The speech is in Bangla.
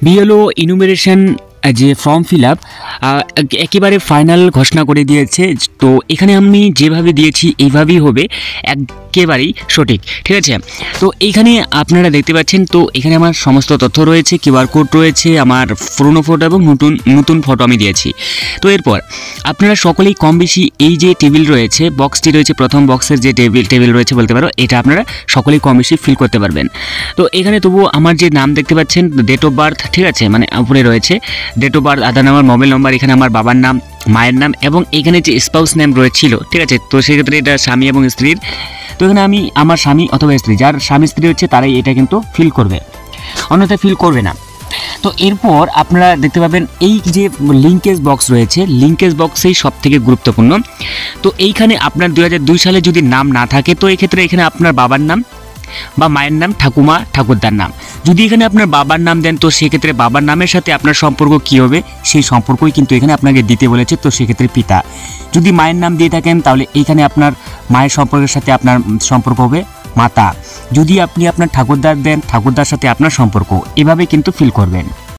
বিএলও ইনুমেরেশন যে ফর্ম ফিল আপ একেবারে ফাইনাল ঘোষণা করে দিয়েছে। তো এখানে আমি যেভাবে দিয়েছি এইভাবেই হবে, একেবারেই সঠিক, ঠিক আছে। তো এইখানে আপনারা দেখতে পাচ্ছেন, তো এখানে আমার সমস্ত তথ্য রয়েছে, কিউআর কোড রয়েছে, আমার পুরনো ফটো এবং নতুন ফটো আমি দিয়েছি। তো এরপর আপনারা সকলেই কম বেশি এই যে টেবিল রয়েছে, বক্সটি রয়েছে, প্রথম বক্সের যে টেবিল রয়েছে বলতে পারো, এটা আপনারা সকলেই কম বেশি ফিল করতে পারবেন। তো এখানে তবুও আমার যে নাম দেখতে পাচ্ছেন, ডেট অফ বার্থ, ঠিক আছে, মানে উপরে রয়েছে date of birth, Aadhaar number, mobile number, এখানে আমার বাবার নাম, মায়ের নাম এবং এখানে যে স্পাউস নেম রয়েছিল, ঠিক আছে। তো সেক্ষেত্রে এটা স্বামী এবং স্ত্রীর। তো এখানে আমি আমার স্বামী অথবা স্ত্রী, যার স্বামী স্ত্রী হচ্ছে তারাই এটা কিন্তু ফিল করবে, অন্যথায় ফিল করবে না। তো এরপর আপনারা দেখতে পাবেন এই যে লিঙ্কেজ বক্স রয়েছে, লিঙ্কেজ বক্সেই সব থেকে গুরুত্বপূর্ণ। তো এইখানে আপনার 2002 সালে যদি নাম না থাকে, তো এক্ষেত্রে এখানে আপনার বাবার নাম বা মায়ের নাম, ঠাকুমা ঠাকুরদার নাম। যদি এখানে আপনার বাবার নাম দেন, তো সেক্ষেত্রে বাবার নামের সাথে আপনার সম্পর্ক কী হবে, সেই সম্পর্কই কিন্তু এখানে আপনাকে দিতে বলেছে। তো সেক্ষেত্রে পিতা। যদি মায়ের নাম দিয়ে থাকেন, তাহলে এইখানে আপনার মায়ের সম্পর্কের সাথে আপনার সম্পর্ক হবে মাতা। যদি আপনি আপনার ঠাকুরদার দেন, ঠাকুরদার সাথে আপনার সম্পর্ক, এভাবে কিন্তু ফিল করবেন।